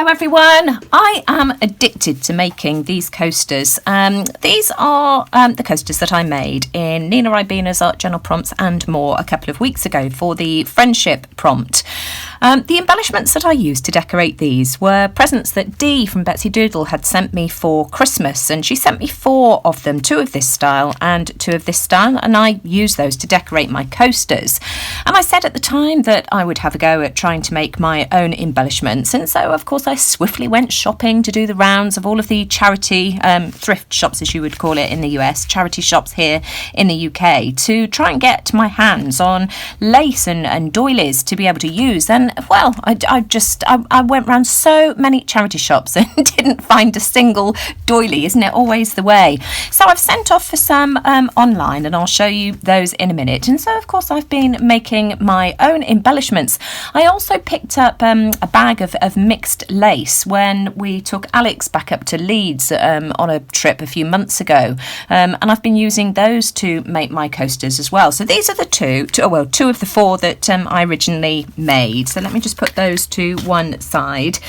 Hello everyone, I am addicted to making these coasters. These are the coasters that I made in NinaRibenas art journal prompts and more a couple of weeks ago for the friendship prompt. The embellishments that I used to decorate these were presents that Dee from Betsy Doodle had sent me for Christmas, and she sent me 4 of them, 2 of this style and 2 of this style, and I used those to decorate my coasters. And I said at the time that I would have a go at trying to make my own embellishments, and so of course I swiftly went shopping to do the rounds of all of the charity thrift shops, as you would call it in the US, charity shops here in the UK, to try and get my hands on lace and doilies to be able to use. And well, I went round so many charity shops and didn't find a single doily. Isn't it always the way? So I've sent off for some online, and I'll show you those in a minute. And so of course I've been making my own embellishments. I also picked up a bag of mixed lace when we took Alex back up to Leeds on a trip a few months ago, and I've been using those to make my coasters as well. So these are the two of the 4 that I originally made. So let me just put those to one side.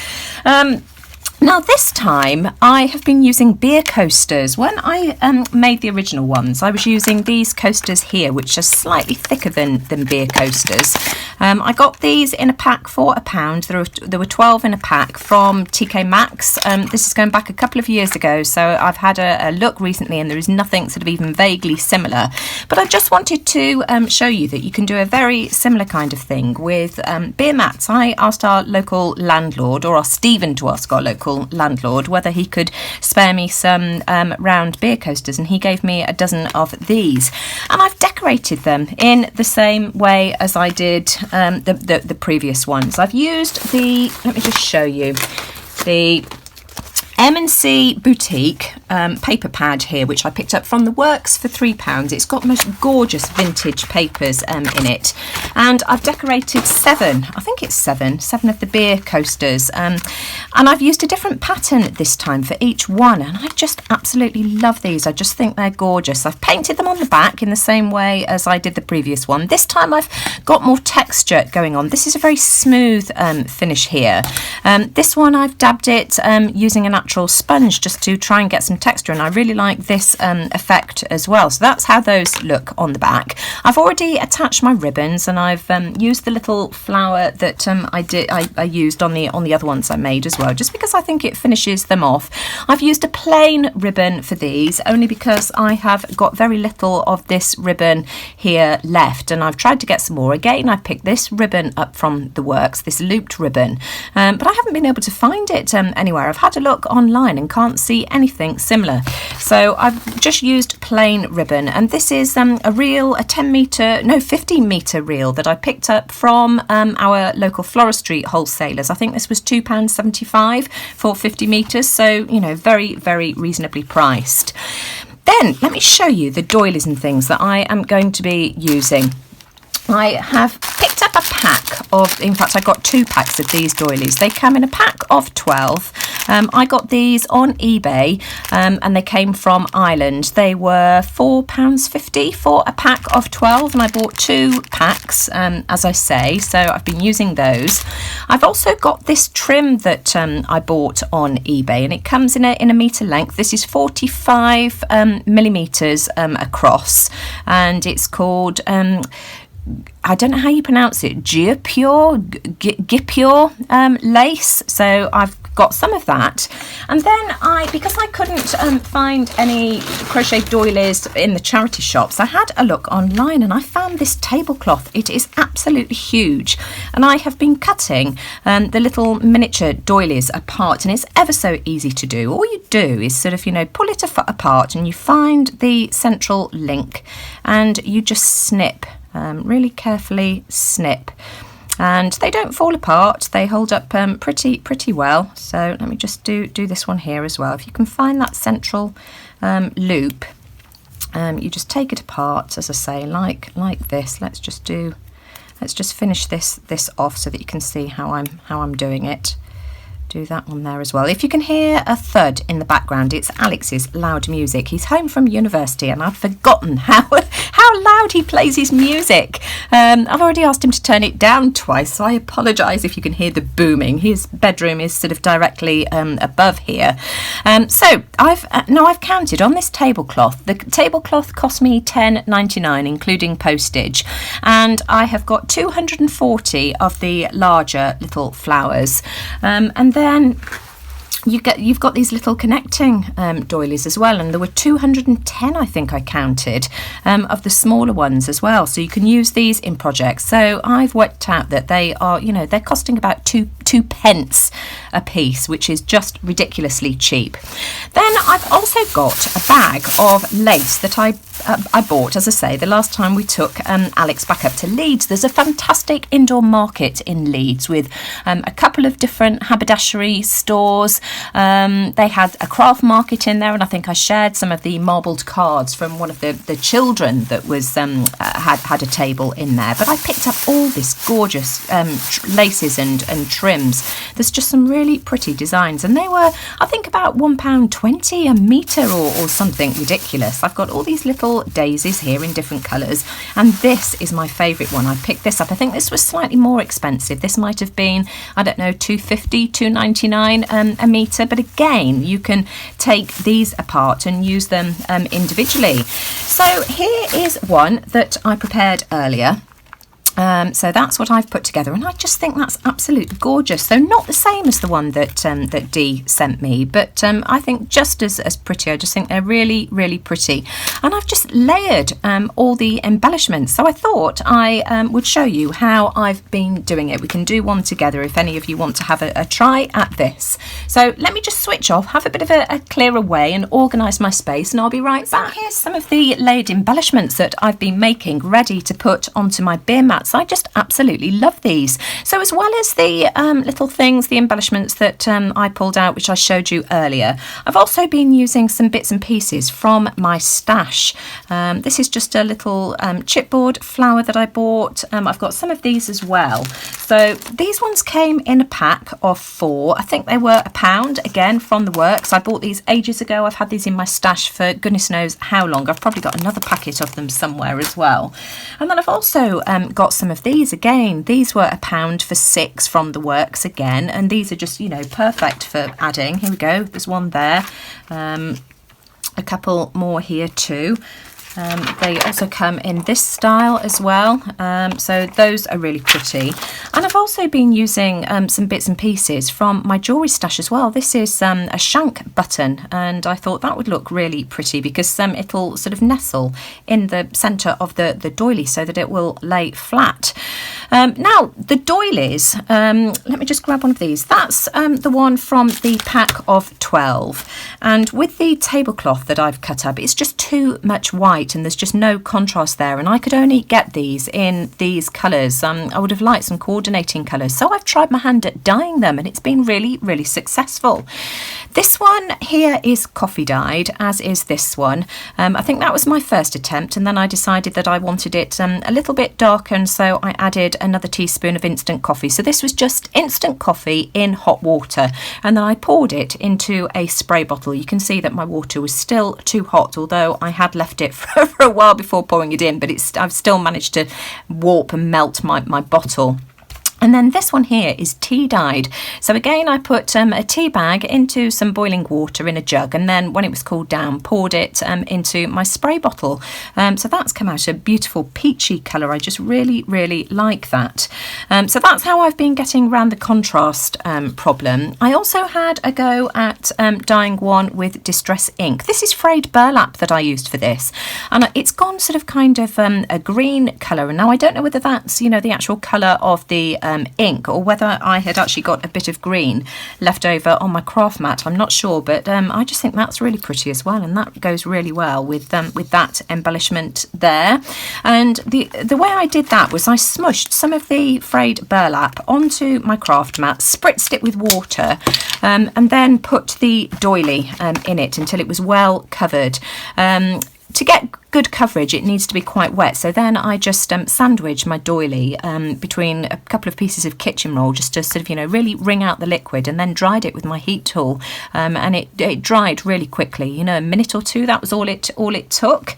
Now this time I have been using beer coasters. When I made the original ones, I was using these coasters here, which are slightly thicker than beer coasters. I got these in a pack for £1. There were 12 in a pack from TK Maxx. This is going back a couple of years ago, so I've had a look recently and there is nothing sort of even vaguely similar. But I just wanted to show you that you can do a very similar kind of thing with beer mats. I asked our local landlord, or asked Stephen to ask our local landlord, whether he could spare me some round beer coasters, and he gave me a dozen of these, and I've decorated them in the same way as I did the previous ones. I've used let me just show you, the M&C Boutique paper pad here, which I picked up from the Works for £3. It's got the most gorgeous vintage papers in it, and I've decorated 7 of the beer coasters, and I've used a different pattern this time for each one, and I just absolutely love these. I just think they're gorgeous. I've painted them on the back in the same way as I did the previous one. This time I've got more texture going on. This is a very smooth finish here. This one I've dabbed it using a natural sponge just to try and get some texture, and I really like this effect as well. So that's how those look on the back. I've already attached my ribbons, and I've used the little flower that I used on the other ones I made as well, just because I think it finishes them off. I've used a plain ribbon for these only because I have got very little of this ribbon here left, and I've tried to get some more. Again, I picked this ribbon up from the Works, this looped ribbon, but I haven't been able to find it anywhere. I've had a look online and can't see anything similar, so I've just used plain ribbon, and this is a 15 metre reel that I picked up from our local floristry wholesalers. I think this was £2.75 for 50 metres, so you know, very, very reasonably priced. Then let me show you the doilies and things that I am going to be using. I have picked up a pack of, in fact I got 2 packs of these doilies. They come in a pack of 12. I got these on eBay, and they came from Ireland. They were £4.50 for a pack of 12, and I bought 2 packs, as I say, so I've been using those. I've also got this trim that I bought on eBay, and it comes in a metre length. This is 45 millimetres across, and it's called I don't know how you pronounce it, Gipure lace. So I've got some of that, and then because I couldn't find any crochet doilies in the charity shops, I had a look online and I found this tablecloth. It is absolutely huge, and I have been cutting the little miniature doilies apart, and it's ever so easy to do. All you do is sort of, you know, pull it apart, and you find the central link, and you just snip. Really carefully snip, and they don't fall apart. They hold up pretty well. So let me just do this one here as well. If you can find that central loop, you just take it apart, as I say, like this. Let's just finish this off so that you can see how I'm doing it. Do that one there as well. If you can hear a thud in the background, it's Alex's loud music. He's home from university, and I'd forgotten how how loud he plays his music. I've already asked him to turn it down twice, so I apologise if you can hear the booming. His bedroom is sort of directly above here. So I've counted on this tablecloth. The tablecloth cost me $10.99, including postage, and I have got 240 of the larger little flowers, and then you've got these little connecting doilies as well, and there were 210, I think I counted, of the smaller ones as well. So you can use these in projects. So I've worked out that they are, they're costing about two pence a piece, which is just ridiculously cheap. Then I've also got a bag of lace that I bought, as I say, the last time we took Alex back up to Leeds. There's a fantastic indoor market in Leeds with a couple of different haberdashery stores. They had a craft market in there, and I think I shared some of the marbled cards from one of the children that was had a table in there. But I picked up all this gorgeous laces and trims. There's just some really pretty designs, and they were, I think, about £1.20 a metre or something ridiculous. I've got all these little daisies here in different colours, and this is my favourite one. I picked this up. I think this was slightly more expensive. This might have been, I don't know, £2.50, £2.99 a metre, but again, you can take these apart and use them individually. So here is one that I prepared earlier. So that's what I've put together, and I just think that's absolutely gorgeous. So not the same as the one that that Dee sent me, but I think just as pretty. I just think they're really, really pretty. And I've just layered all the embellishments. So I thought I would show you how I've been doing it. We can do one together if any of you want to have a try at this. So let me just switch off, have a bit of a clear away and organise my space, and I'll be right back. So here's some of the layered embellishments that I've been making ready to put onto my beer mat. I just absolutely love these. So as well as the little things, the embellishments that I pulled out, which I showed you earlier, I've also been using some bits and pieces from my stash. This is just a little chipboard flower that I bought. I've got some of these as well. So these ones came in a pack of 4. I think they were £1, again, from the works. I bought these ages ago. I've had these in my stash for goodness knows how long. I've probably got another packet of them somewhere as well. And then I've also got some of these again. These were £1 for 6 from the works again, and these are just perfect for adding. Here we go, there's one there, a couple more here too. They also come in this style as well, so those are really pretty. And I've also been using some bits and pieces from my jewellery stash as well. This is a shank button, and I thought that would look really pretty because it'll sort of nestle in the centre of the doily so that it will lay flat. Now the doilies, let me just grab one of these. That's the one from the pack of 12, and with the tablecloth that I've cut up, it's just too much white and there's just no contrast there, and I could only get these in these colours. I would have liked some coordinating colours, so I've tried my hand at dyeing them, and it's been really, really successful. This one here is coffee dyed, as is this one. I think that was my first attempt, and then I decided that I wanted it a little bit darker, and so I added another teaspoon of instant coffee. So this was just instant coffee in hot water, and then I poured it into a spray bottle. You can see that my water was still too hot, although I had left it for a while before pouring it in, but I've still managed to warp and melt my bottle. And then this one here is tea dyed. So again, I put a tea bag into some boiling water in a jug, and then when it was cooled down, poured it into my spray bottle. So that's come out a beautiful peachy colour. I just really, really like that. So that's how I've been getting around the contrast problem. I also had a go at dyeing one with distress ink. This is frayed burlap that I used for this, and it's gone sort of kind of a green colour. And now I don't know whether that's the actual colour of the ink, or whether I had actually got a bit of green left over on my craft mat. I'm not sure, but I just think that's really pretty as well, and that goes really well with that embellishment there. And the way I did that was I smushed some of the frayed burlap onto my craft mat, spritzed it with water, and then put the doily in it until it was well covered. To get good coverage, it needs to be quite wet, so then I just sandwiched my doily between a couple of pieces of kitchen roll, just to sort of really wring out the liquid, and then dried it with my heat tool, and it dried really quickly, a minute or two. That was all it took.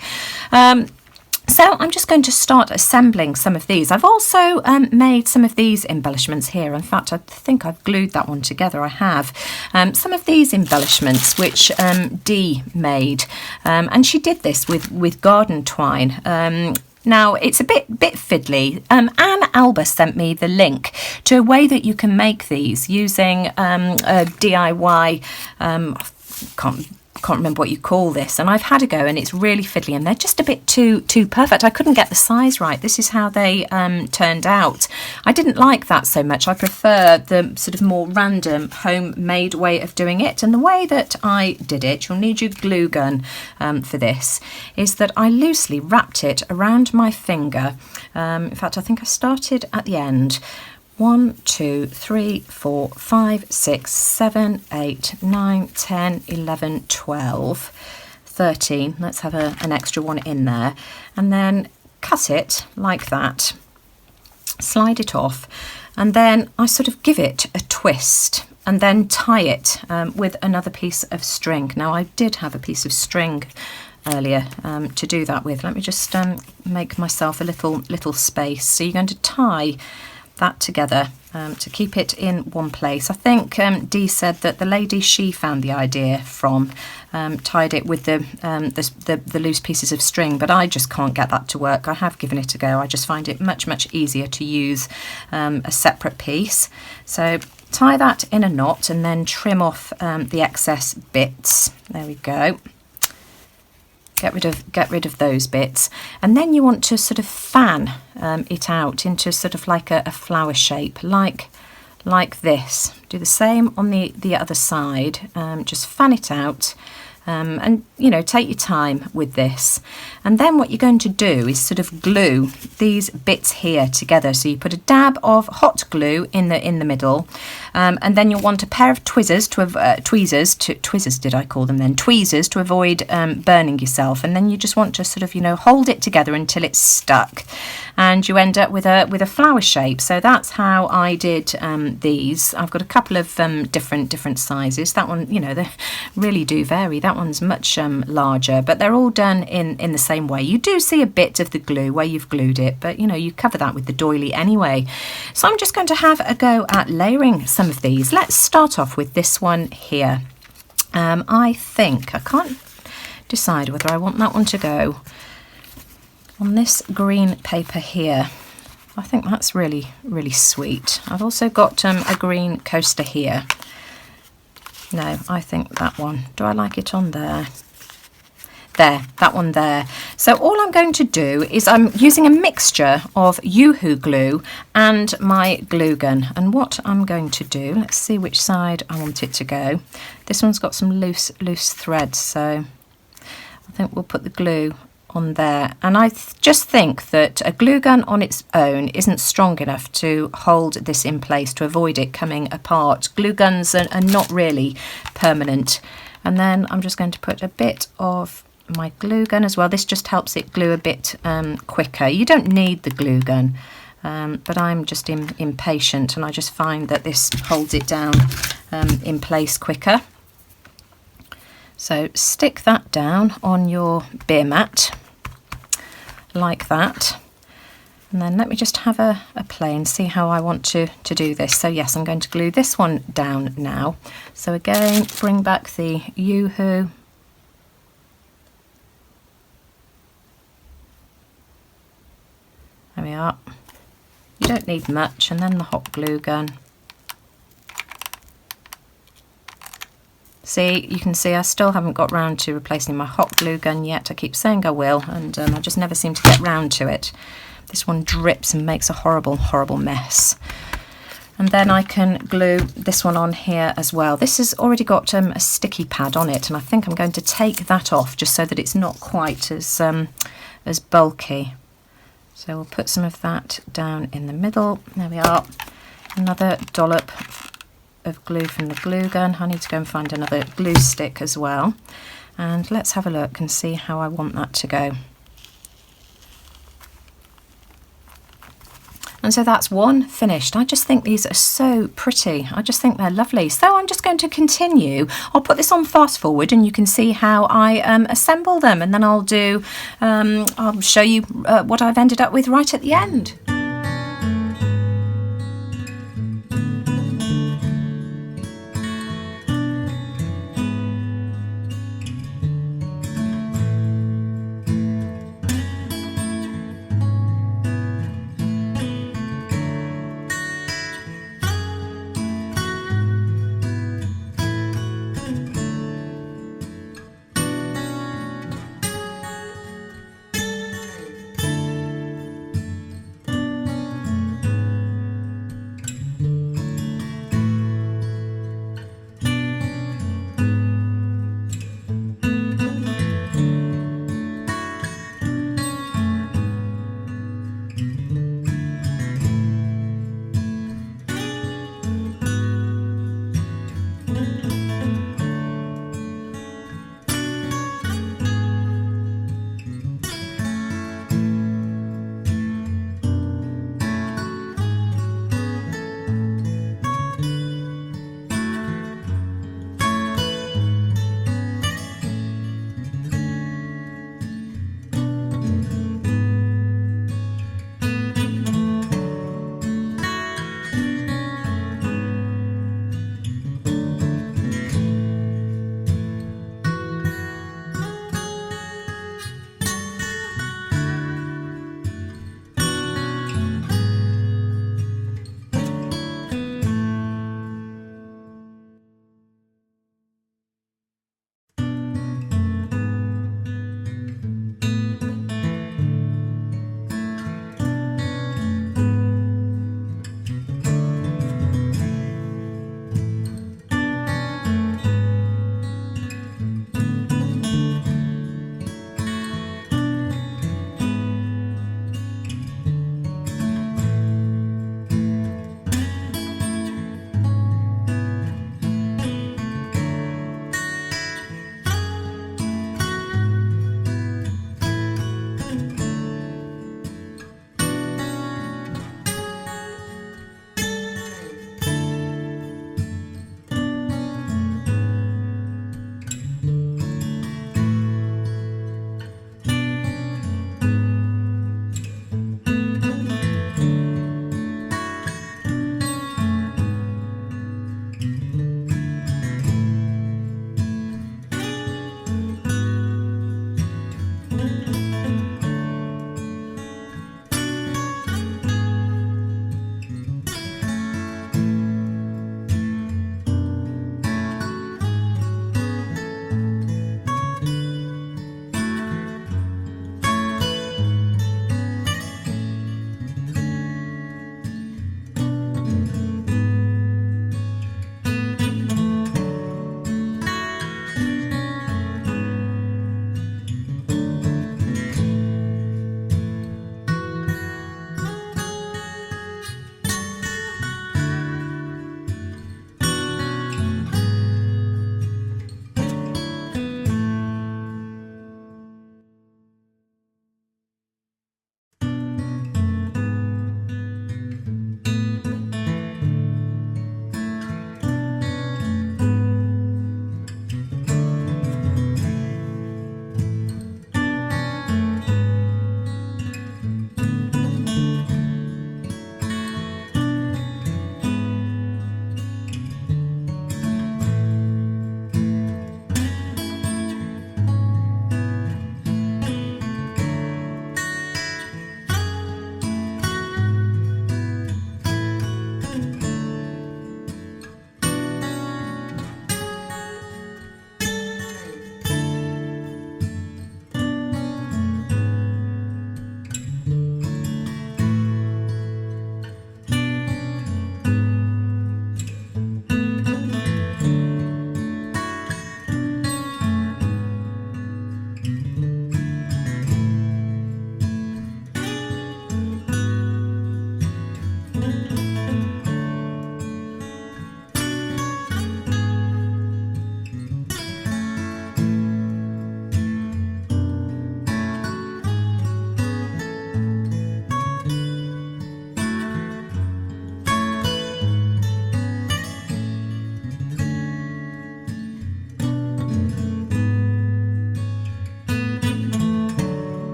So I'm just going to start assembling some of these. I've also made some of these embellishments here. In fact, I think I've glued that one together. I have. Some of these embellishments which Dee made, and she did this with garden twine. Now, it's a bit fiddly. Anne Alba sent me the link to a way that you can make these using a DIY, can't remember what you call this, and I've had a go and it's really fiddly and they're just a bit too perfect. I couldn't get the size right. This is how they turned out. I didn't like that so much. I prefer the sort of more random homemade way of doing it, and the way that I did it, you'll need your glue gun for this, is that I loosely wrapped it around my finger. In fact, I think I started at the end. 1, 2, 3, 4, 5, 6, 7, 8, 9, 10, 11, 12, 13. Let's have an extra one in there. And then cut it like that, slide it off, and then I sort of give it a twist and then tie it with another piece of string. Now, I did have a piece of string earlier to do that with. Let me just make myself a little space. So you're going to tie that together to keep it in one place. I think Dee said that the lady she found the idea from tied it with the loose pieces of string, but I just can't get that to work. I have given it a go. I just find it much easier to use a separate piece. So tie that in a knot and then trim off the excess bits. There we go. Get rid of those bits, and then you want to sort of fan it out into sort of like a flower shape, like this. Do the same on the other side. Just fan it out, and you know, take your time with this. And then what you're going to do is sort of glue these bits here together. So you put a dab of hot glue in the middle, and then you'll want a pair of tweezers did I call them then? Tweezers to avoid burning yourself. And then you just want to sort of, you know, hold it together until it's stuck, and you end up with a flower shape. So that's how I did these. I've got a couple of different sizes. That one, you know, they really do vary. That one's much larger, but they're all done in the same way. You do see a bit of the glue where you've glued it, but you know, you cover that with the doily anyway. So I'm just going to have a go at layering some of these. Let's start off with this one here. I think I can't decide whether I want that one to go on this green paper here. I think that's really sweet. I've also got a green coaster here. No, I think that one. Do I like it on there? There, that one there. So all I'm going to do is I'm using a mixture of Yoo-hoo glue and my glue gun. And what I'm going to do, let's see which side I want it to go. This one's got some loose threads, so I think we'll put the glue on there. And I just think that a glue gun on its own isn't strong enough to hold this in place, to avoid it coming apart. Glue guns are not really permanent. And then I'm just going to put a bit of my glue gun as well. This just helps it glue a bit quicker. You don't need the glue gun, but I'm just impatient, and I just find that this holds it down in place quicker. So stick that down on your beer mat like that, and then let me just have a play and see how I want to do this. So yes, I'm going to glue this one down now. So again, bring back the Yoo-hoo. There we are. You don't need much, and then the hot glue gun. See, you can see I still haven't got round to replacing my hot glue gun yet. I keep saying I will, and I just never seem to get round to it. This one drips and makes a horrible mess. And then I can glue this one on here as well. This has already got a sticky pad on it, and I think I'm going to take that off just so that it's not quite as bulky. So we'll put some of that down in the middle. There we are. Another dollop of glue from the glue gun. I need to go and find another glue stick as well. And let's have a look and see how I want that to go. And so that's one finished. I just think these are so pretty. I just think they're lovely. So I'm just going to continue. I'll put this on fast forward and you can see how I assemble them, and then I'll show you what I've ended up with right at the end.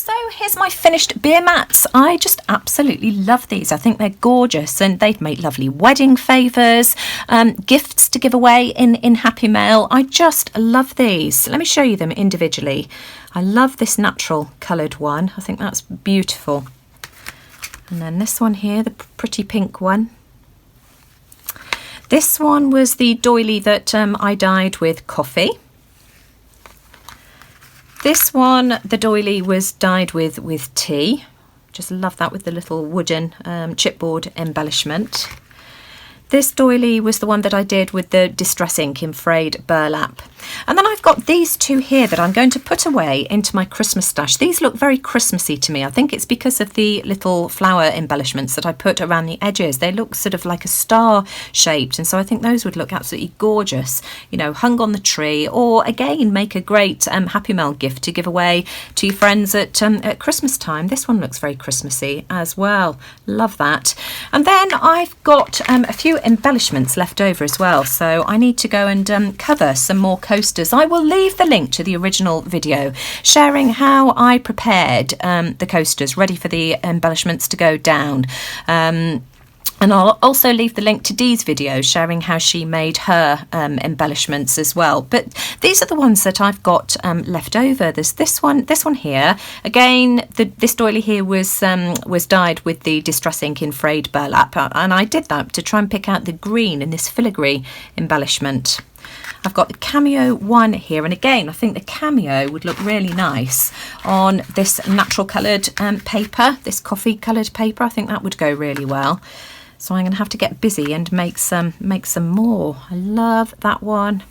So here's my finished beer mats. I just absolutely love these. I think they're gorgeous and they'd make lovely wedding favours, gifts to give away in Happy Mail. I just love these. Let me show you them individually. I love this natural coloured one. I think that's beautiful. And then this one here, the pretty pink one. This one was the doily that I dyed with coffee. This one, the doily was dyed with tea. Just love that with the little wooden chipboard embellishment. This doily was the one that I did with the distress ink in frayed burlap. And then I've got these two here that I'm going to put away into my Christmas stash. These look very Christmassy to me. I think it's because of the little flower embellishments that I put around the edges. They look sort of like a star shaped, and so I think those would look absolutely gorgeous, you know, hung on the tree, or again make a great Happy Mail gift to give away to your friends at Christmas time. This one looks very Christmassy as well. Love that. And then I've got a few embellishments left over as well, so I need to go and cover some more coasters. I will leave the link to the original video sharing how I prepared the coasters ready for the embellishments to go down. And I'll also leave the link to Dee's video sharing how she made her embellishments as well. But these are the ones that I've got left over. There's this one here. Again, this doily here was dyed with the distress ink in frayed burlap, and I did that to try and pick out the green in this filigree embellishment. I've got the cameo one here, and again I think the cameo would look really nice on this natural coloured paper, this coffee coloured paper. I think that would go really well. So I'm going to have to get busy and make some more. I love that one.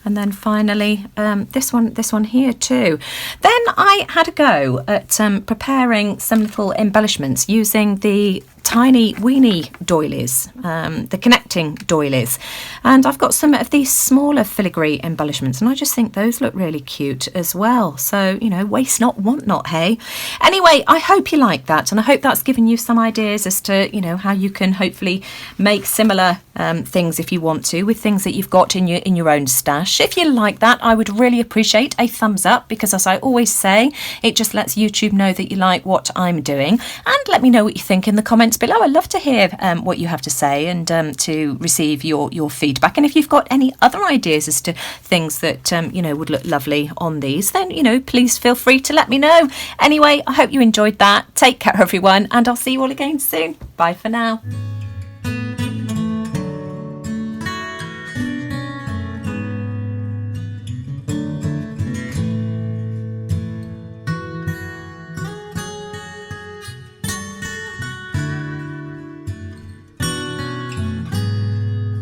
And then finally this one here too. Then I had a go at preparing some little embellishments using the tiny weeny doilies, the connecting doilies, and I've got some of these smaller filigree embellishments, and I just think those look really cute as well. So, you know, waste not, want not, hey. Anyway, I hope you like that, and I hope that's given you some ideas as to, you know, how you can hopefully make similar things if you want to with things that you've got in your own stash. If you like that, I would really appreciate a thumbs up, because as I always say, it just lets YouTube know that you like what I'm doing. And let me know what you think in the comments below. I'd love to hear what you have to say, and to receive your feedback. And if you've got any other ideas as to things that you know, would look lovely on these, then, you know, please feel free to let me know. Anyway, I hope you enjoyed that. Take care everyone, and I'll see you all again soon. Bye for now.